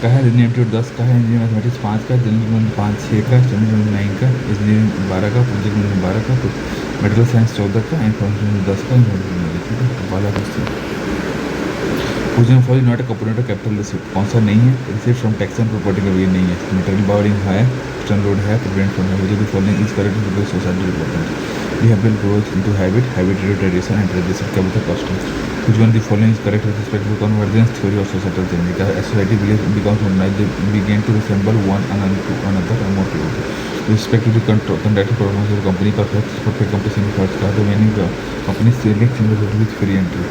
का है, reasoning aptitude 10 का है, इंजीनियरिंग मैथमेटिक्स 5 का, जनरल नॉलेज 5-6 का, स्टैंडर्ड 9 का, इंजीनियरिंग 12 का, प्रोजेक्ट मैनेजमेंट 12 का, तो मेडिकल साइंस 14 का, इन्फॉर्मेशन 10 का, इन्फॉर्मेशन। ठीक है, वाला क्वेश्चन पूछने for not a component of capital receipt, कौन सा नहीं है? Receipt from tax and property का भी नहीं है। मटेरियल बावरिंग है, एक्सटर्नल लोड है, प्रोविडेंट फंड है। Which of the following is correct because society important. We have built growth into habit tradition and tradition क्या बोलते हैं custom. Which one of the following is correct with respect to convergence theory or societal change? Because as society becomes modernized, they begin to resemble one another and more closely. With respect to the contractual performance of the company, perfect competition with first class, the many companies select single with free entry.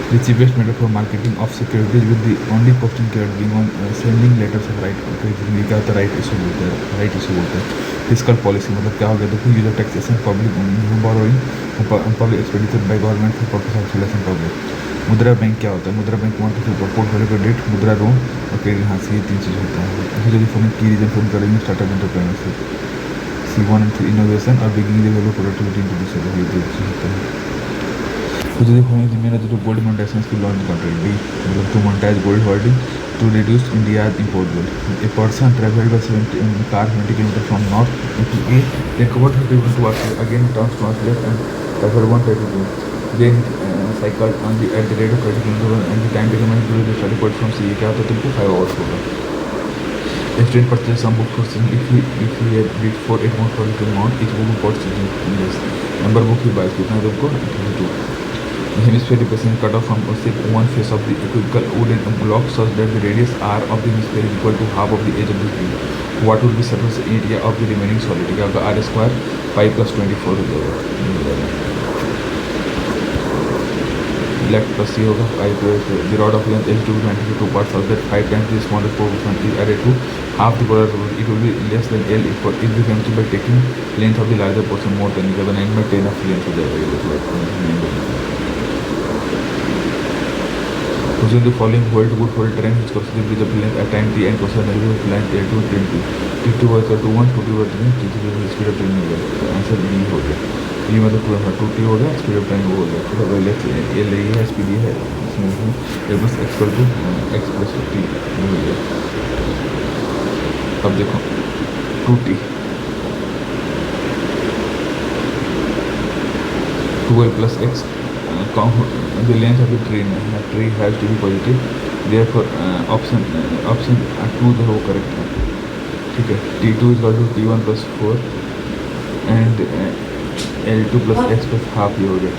The cheapest method for marketing of securities with the only cost incurred being on sending letters of right क्या होता है right issue बोलते हैं physical policy मतलब क्या हो गया देखो use of taxation public borrowing public expenditure by government for purpose of selection public. Mudra bank क्या होता है? Mudra bank one two portfolio credit Mudra loan और क्रेडिट हाँ ये 3 चीज़ होता है। यदि फोन की रीजन फोन करेंगे startup entrepreneurship C1 and 3 innovation और beginning the value productivity into this होता है। तो यदि फोन में मेरा जो गोल्ड मोनेटाइजेशन की लॉन्च कॉन्ट्रैक्ट डी मतलब to monetize gold holding to reduce India's import bill. A person traveled by 70 car 20 km from north to east, then covered 30 km towards again turns towards left and traveled 132. Then cycled on the at the rate of 30 km and the time taken to the study point from CA क्या होता है तुमको 5 hours होगा। If train purchase some book for if we had bid for 8 months for the amount each book costs yes number book ही 22 कितना है तुमको 22। Hemisphere represents cut off from one face of the equivocal wooden block such that the radius r of the hemisphere is equal to half of the edge of the cube. What would be surface area of the remaining solid? क्या होगा r square 5 plus 24 हो जाएगा। Left plus c होगा 5 the rod of length L2 is 92 parts such that 5 times the smallest portion is array to half the border it will be less than L if the chemistry by taking length of the larger portion more than 9/10 of length हो जाएगा। Using the following hold good hold terrain which crosses the bridge of length at time t and crosses the negative line L2 T2 T2 was equal to 1 2t over 3 T3 is speed of train हो गया answer B हो गया। B मतलब 2t हो गया speed of train हो गया तो अगर लेफ्ट L ये है स्पीड ये है इसमें L plus x equal to x plus t हो गया। अब देखो 2t 12 plus x the length of the tree has to be positive therefore option 2 जो है वो करेक्ट है। ठीक है T2 is equal to T1 plus 4 and L2 plus x plus half ये हो गया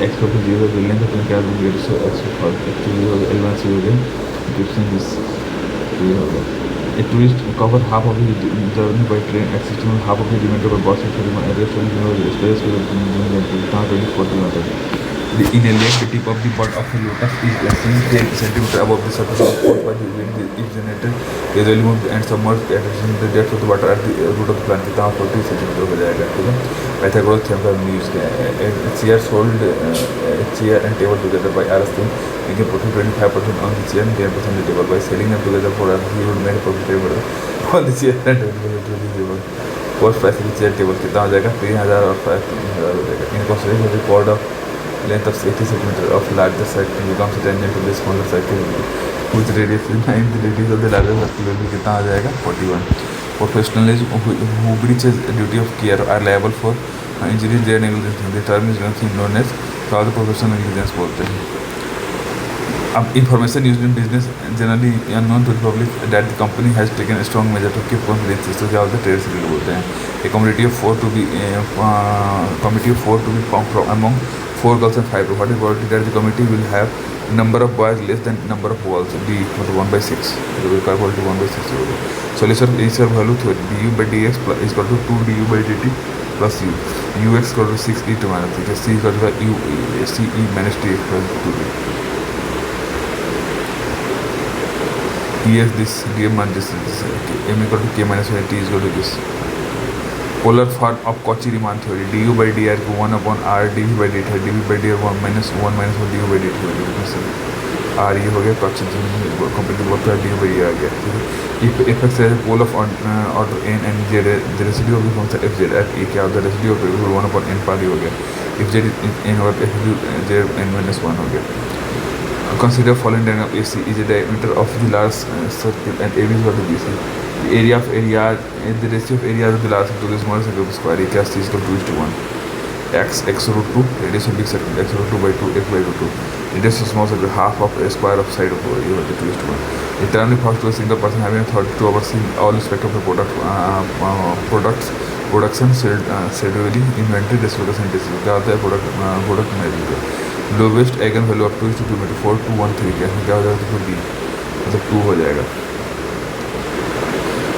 x plus 0 the length of the क्या हो गया so x plus actually हो गया L1 से हो गया डिफरेंस दिस ये हो गया। A tourist cover half of his journey by train at 60 half of the remainder by bus at 31 arrest and space with 24 kilometers. In a lake, the tip of the bud of a lotus is less than 10 centimeters above the surface of the by the wind is generated gradually moves and submerged at the depth of the water at the root of the plant कितना 40 centimetre हो जाएगा। ठीक है Pythagoras theorem का हमने use किया है। Chair hold chair and table together by Ariston making profit 25% on the chair and 10% on the table by selling them together for us he would make profitable on the chair and table to the table cost price of the chair table कितना हो जाएगा 3000 और 3000 हो जाएगा। In consideration of the chord of length of 80 cm of larger circle becomes a tangent to the smaller circle whose radius is 9 the radius of the larger circle will be कितना आ जाएगा 41। Professionals who breaches duty of care are liable for injuries their negligence the term is known as fraud professional negligence बोलते हैं। अब information used in business generally unknown to the public that the company has taken a strong measure to keep confidential तो क्या होता है trade secret बोलते हैं। A committee of 4 to be formed from among 4 girls and 5 boys. What is probability that the committee will have number of boys less than number of girls? D मतलब 1/6 तो will calculate 1/6 होगा। Solution initial value theory du by dx plus is equal to 2 du by dt plus u ux equal to 6 e to minus 3 c equal to u c e minus t equal to 2 yes this d minus this m equal to k minus t is equal to this polar form of Cauchy-Riemann theory du by dr को 1/r dv by dt है dv by dr 1 minus 1 minus 1 du by dt हो गया r ये हो गया Cauchy-Riemann complete बोलता है du by d आ गया। if fx is a pole of order n and z the residue of the function fz at e क्या होता है residue of variable 1/n पार हो गया if z is n और f z n minus 1 हो गया। Consider following diagram. AC is the diameter of the large circle and AB is what the BC. The area of area, the ratio of area of the large circle to the small circle square. Area is equal to 2:1. X root 2, radius of big circle, x root 2 by 2, x by root 2. Radius of small circle, half of a square of side of the 2:1. It term refers to a single person having authority to oversee all respect of the production, scheduling, inventory, distribution, and distribution. क्या होता है product management. Lowest eigen value of 2 2 meter 4 2 1 3 क्या हो जाएगा तो B मतलब 2 हो जाएगा.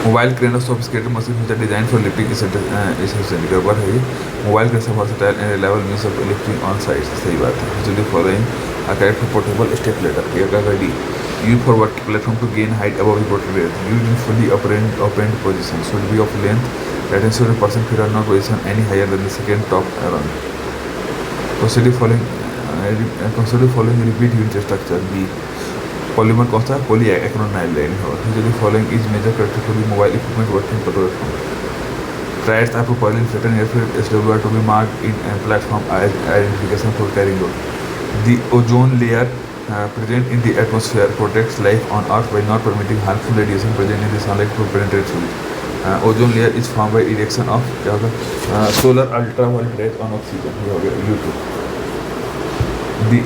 Mobile crane of sophisticated machine which are design for lifting essential गड़बड़ है ये. मोबाइल क्रेन से versatile and reliable means of lifting on site. सही बात है. जो following are correct for portable step ladder क्या का the use for work platform to gain height above the portable use in fully open position should be of length that ensure the person should not position any higher than the second top rung. Consider following repeat unit structure. B. Polymer कौन सा polyacrylonitrile है. Usually following is major characteristic for the mobile equipment working platform. Triads are properly inflated and airfield SWR to be marked in a platform as identification for carrying load. The ozone layer present in the atmosphere protects life on Earth by not permitting harmful radiation present in the sunlight to penetrate through it. Ozone layer is formed by erection of solar ultraviolet rays on oxygen. U2. The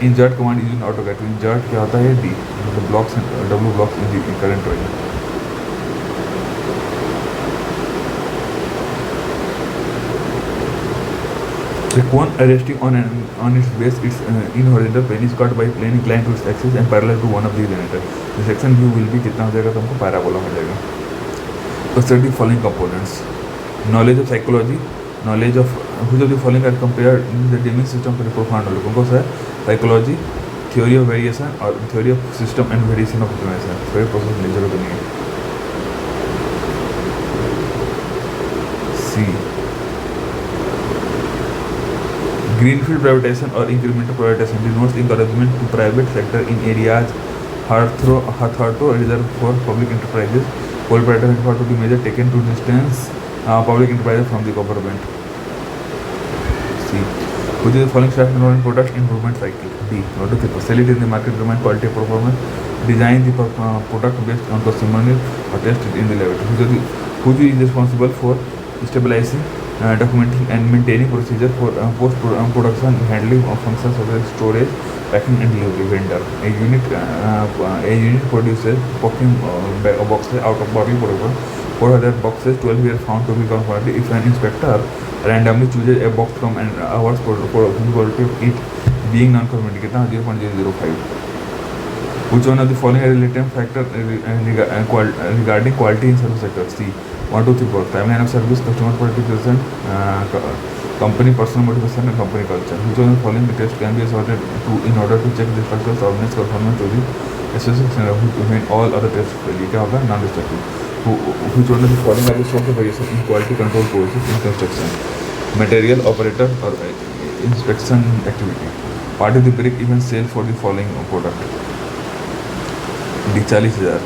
insert command is in AutoCAD. To insert क्या होता है D मतलब blocks W blocks in the current drawing. The cone resting on its base, its in horizontal plane is cut by plane inclined to its axis and parallel to one of the generator. The section view will be कितना हो जाएगा तुमको parabola हो जाएगा. Consider the following components. Knowledge of psychology, knowledge of which of the following are compared in the Deming system for the profound knowledge. कौन सा है? Psychology, theory of variation और theory of system and variation of optimization. फिर process नहीं जरूरत नहीं है. C. Greenfield privatization or incremental privatization denotes encouragement to private sector in areas hitherto reserved for public enterprises. Coal privatization refer to the measure taken to distance public enterprises from the government. C. Which is the following steps involved in product improvement cycle? D. Not to sell it in the market, determine quality of performance, design the product based on customer needs, or test it in the laboratory. Who is responsible for stabilizing, documenting, and maintaining procedure for post-production handling of functions such as storage, packing, and delivery? Vendor. A unit produces packing boxes out of body production. 400 boxes, 12 were found to be conformity. If an inspector randomly chooses a box from an hour's production quality of it being non-conformity, कितना 0.005. Which one of the following are relative factor regarding quality in service sector? C. 1 2 3 4. Timeline of service, customer participation, company personal motivation, and company culture. Which one of the following test can be assorted to in order to check the structure's soundness conformance to the association when all other tests fail? क्या होगा? Non-destructive. Which one of the following are the source of variation in quality control process in construction? Material, operator, or inspection activity. Part of the brick even sale for the following product. डी 40,000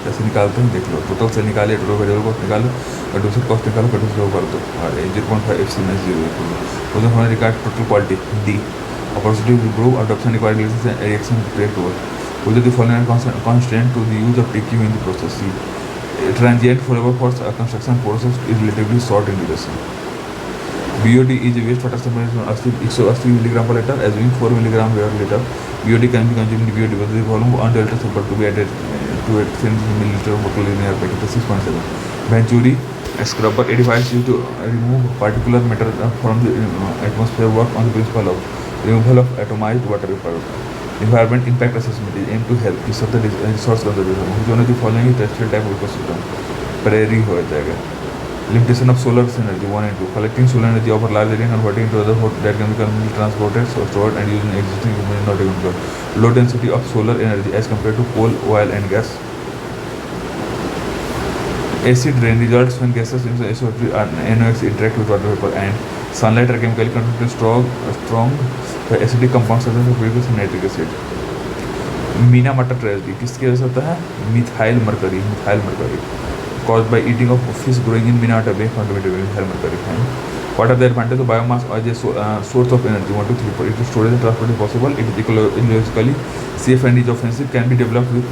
ऐसे निकालते हैं. देख लो total से निकालिए, total variable cost निकालो, producer cost निकालो, प्रोड्यूसर कर दो और 0.5 FC में 0 होने रिकॉर्ड टोटल क्वालिटी. डी. Opportunity to improve adoption required reaction rate to which of the following are constraint to the use of TQ in the process? C. Transient forever for construction process is relatively short in duration. BOD is a waste water separation 180 mg per liter, assuming 4 mg per liter. BOD can be consumed in BOD with the volume 1 delta super to be added to 8 ml of bottle in air packet 6.7. Venturi scrubber 85 is used to remove particular matter from the atmosphere. Work on the principle of removal of atomized water vapor. Environment impact assessment is aimed to help preserve the resource conservation. Which one of the following is terrestrial type of ecosystem? Prairie हो जाएगा. Limitation of solar energy 1 and 2. Collecting solar energy over large area and converting into other that can be transported or stored and used in existing equipment not even good. Low density of solar energy as compared to coal, oil, and gas. Acid rain results when gases in the NOx interact with water vapor, and sunlight are chemically converted to strong acidic compounds such as sulfuric and nitric acid. Meena मटर tragedy किसकी वजह से होता है? Methyl mercury caused by eating of fish growing in Minata Bay, contributed to methyl mercury. What are the advantages of biomass as a source of energy? 1, 2, 3, 4. It is storage and transport is possible. It is ecologically safe and is offensive. Can be developed with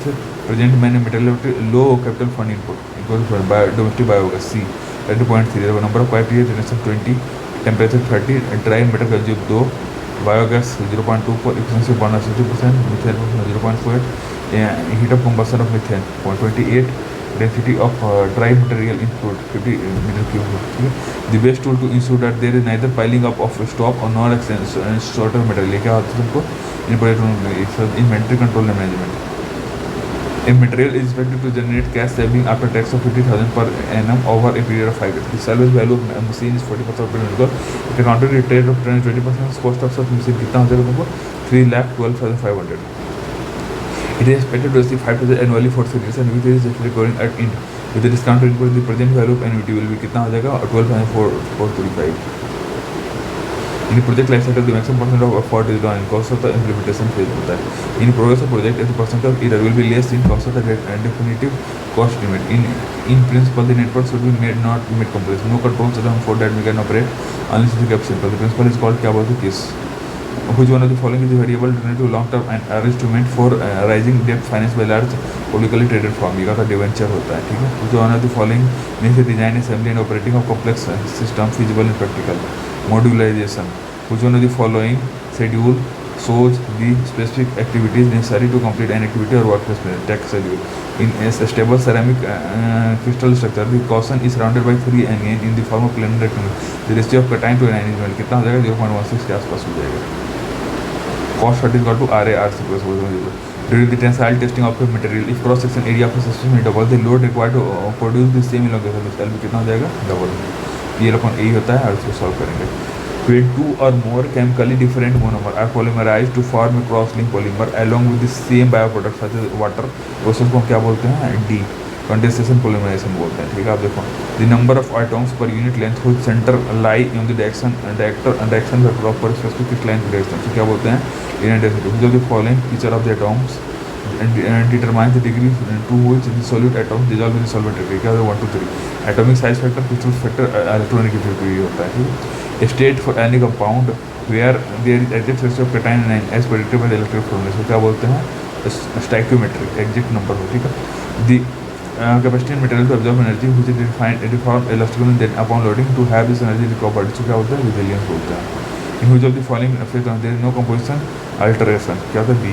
present materiality, low capital fund input. Equal to domestic biogas. C. 30.3. The number of quiet period generation 20. Temperature 30. Dry matter consume 2. Biogas 0.24. Efficiency burn 60%. Methane 0.4. Heat of combustion of methane 0.28. Density of dry material in fluid 50 meter cube. The best tool to ensure that there is neither piling up of stock or nor shorter material. क्या होता है तुमको inventory control and management. A material is expected to generate cash saving after tax of 50,000 per annum over a period of 5 years. The salvage value of a machine is 40% of the if you counter the trade of 20%, cost of such machine कितना हो जाएगा तुमको 3,12,500. It is expected to receive 5% annually for 3 years and with it is recurring at end. With the discount rate the present value of annuity will be कितना हो जाएगा 12,435. In the project life cycle, the maximum percent of effort is done in cost of the implementation phase होता है. In progress of project, as the percent of error will be less in cost of the definitive cost limit. In principle, the network should be not made complex. No controls around for that we can operate unless it is kept simple. The principle is called क्या बोलते हैं case. Which one of the following is the variable alternative long-term and instrument for rising debt financed by large publicly traded firm? ये का debenture होता है, ठीक है. Which one of the following means the design, assembly and operating of complex system feasible and practical? Modularization. Which one of the following schedule shows the specific activities necessary to complete an activity or work plan? Task schedule. In a stable ceramic crystal structure, the caution is surrounded by 3 anions in the form of planar rectangle. The ratio of cation to anion is कितना हो जाएगा 0.16 के आसपास हो जाएगा. Cost is equal to RAR plus during the tensile testing of a material. If cross section area of a system is double, the load required to produce the same elongation will be कितना हो जाएगा double. ये लोग यही होता है और इसको सॉल्व करेंगे. When 2 or more chemically different monomer are polymerized to form a cross-linked polymer along with the same bioproduct such as water, process को हम क्या बोलते हैं? D. कंडेंसेशन पोलिमराइजेशन बोलते हैं, ठीक है. आप देखो the number of atoms per unit length हुई center lie in the direction vector of per specific crystalline direction. तो क्या बोलते हैं? इन डायरेक्शन जो the following feature of the atoms determines the degree to which the solute atoms dissolve in the solvent. क्या है? 1 2 3. Atomic size factor, crystal factor, electronegativity होता है, ठीक है. State for any compound where there is exact ratio of cation and as predicted by the electric formula. क्या बोलते हैं? Stoichiometric exact number हो, ठीक है. The capacity and material to absorb energy which is deformed elastically then upon loading to have this energy recovered. So क्या होता है? resilience बोलते हैं. In which of the following phase there is no composition alteration. क्या होता है? B.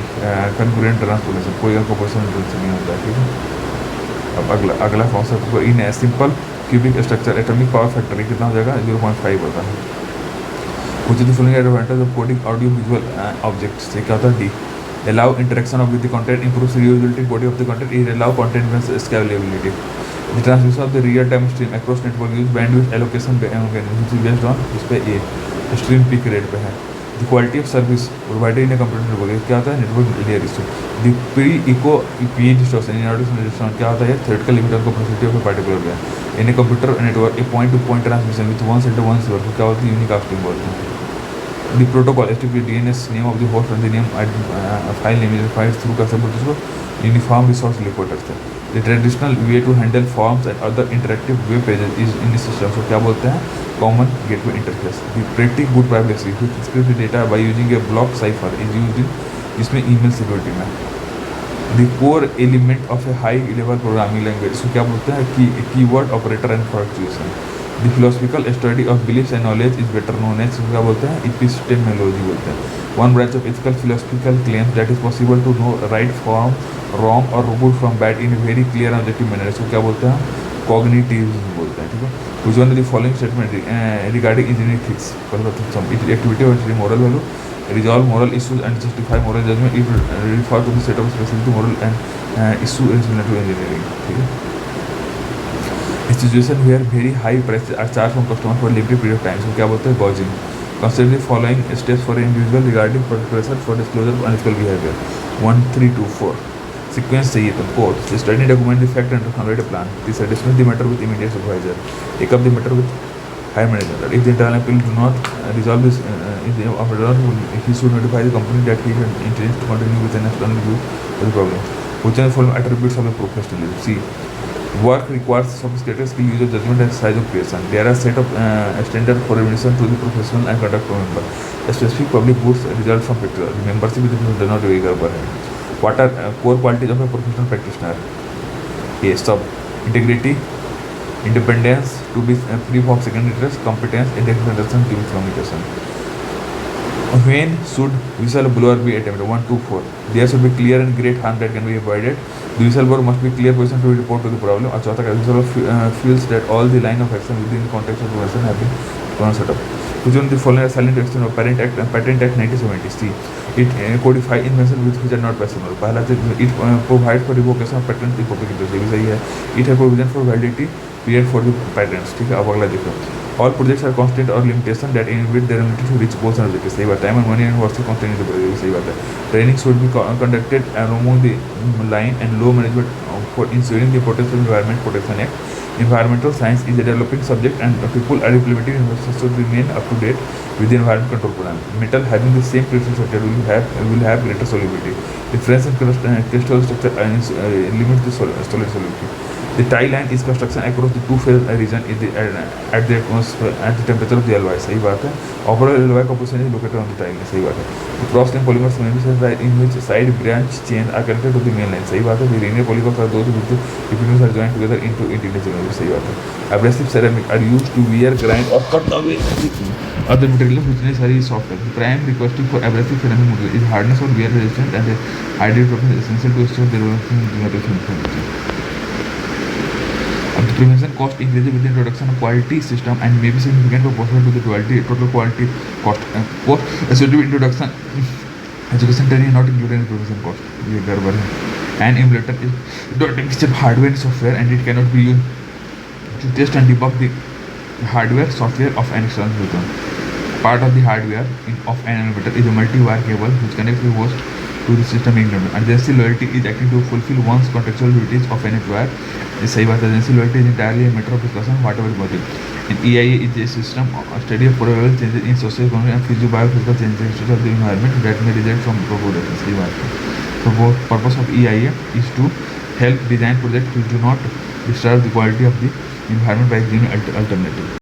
concurrent transformation. कोई composition alteration नहीं होता है, ठीक है. अब अगला कॉन्सेप्ट को in simple cubic structure atomic power factor कितना हो जाएगा? 0.5 होता है. which is the following advantage of coding audio visual objects. क्या होता है? D. allow interaction with the content, improves reusability body of the content, it allow content scalability. The transmission of the real-time stream across network use bandwidth allocation which is based on इस पे A stream peak rate पे है. The quality of service provided in a computer network क्या होता है? network layer issue. The pre-echo PE distortion in order distortion क्या होता है? theoretical limit of complexity of a particular layer. In a computer network a point-to-point transmission with one set of one server क्या होती है? unicasting बोलते हैं. The protocol HTTP DNS name of the host and the name file name is defined through कैसे uniform resource locator से. The traditional way to handle forms and other interactive web pages is in the system. So क्या बोलते हैं? Common gateway interface. The pretty good privacy which encrypts the data by using a block cipher is used in इसमें email security में. The core element of a high level programming language. So क्या बोलते हैं? Keyword operator and punctuation. The philosophical study of beliefs and knowledge is better known as क्या बोलते हैं? epistemology बोलते हैं. One branch of ethical philosophical claims that is possible to know right from wrong or good from bad in a very clear and objective manner. So क्या बोलते हैं? Cognitivism बोलते हैं, ठीक है. Which one of the following statement regarding engineering ethics? Some activity or moral value, resolve moral issues and justify moral judgment. It refer to the set of specific moral and issue related to engineering, ठीक है. A situation where very high prices are charged from customers for a limited period of time. So क्या बोलते हैं? gouging. Consider the following steps for an individual regarding pressure for disclosure of unethical behavior. 1 3 2 4. Sequence चाहिए तुमको. Study document the fact and formulate a plan. Third, discuss the matter with immediate supervisor. Take up the matter with higher manager. If the internal appeal do not resolve this, he should notify the company that he intends to continue with an external review of the problem. Which are the following attributes of a professionalism? See. Work requires sophisticated skill, use of judgment, and size of creation. There are set of standard for admission to the professional and conduct member. A specific public goods result from practical. Membership with the profession does not vary per head. What are core qualities of a professional practitioner? A. Sub integrity, independence, to be free from secondary interest, competence, intellectual understanding, team communication. When should whistleblower be attempted? 1, 2, 4. There should be clear and great harm that can be avoided. The whistleblower must be clear person to report to the problem. और चौथा का whistleblower feels that all the line of action within the context of the person have been set up. Which one of the following are silent extension of Patent Act 1970? C. It codify invention which are not personal. पहला it provide for revocation of patent in public interest. ये भी सही है. It have provision for validity period for the patents. ठीक है. अब अगला देखो. All projects are constant or limitation that inhibit their ability to reach goals and objectives. सही बात है. Time and money and work constant in the project. सही बात है. Training should be conducted along the line and law management for ensuring the Protected Environment Protection Act. Environmental science is a developing subject and people are implementing investors should remain up to date with the environment control program. Metal having the same crystal structure will have greater solubility. Difference in crystal structure limits the solid solubility. The tie line is construction across the two-phase region at the temperature of the LY. सही बात है. Overall LY composition is located on the tie line. सही बात है. The cross-linked polymers may be said in which side branch chains are connected to the main line. सही बात है. The linear polymers are those which the epineuses are joined together into integral. सही बात है. Abrasive ceramic are used to wear, grind or cut away other materials which is very soft. The prime requirement for abrasive ceramic material is hardness or wear resistant, and the hydrated property is essential to ensure the development. The prevention cost increases with the introduction of quality system and may be significant proportional to the total quality cost. Cost associated with introduction education training not included in the prevention cost. ये गड़बड़ है. An emulator is not a mixture of hardware and software and it cannot be used to test and debug the hardware software of an external system. Part of the hardware of an emulator is a multi-wire cable which connects the host to the system ignorant. Agency loyalty is acting to fulfill one's contractual duties of an employer. सही बात है. Agency loyalty is entirely a matter of discussion, whatever is worth it. And EIA is a system a study of probable changes in social, economic and physical-biophysical changes of the environment that may result from proposed actions. सही बात है. So the purpose of EIA is to help design projects which do not disturb the quality of the environment by giving alternative.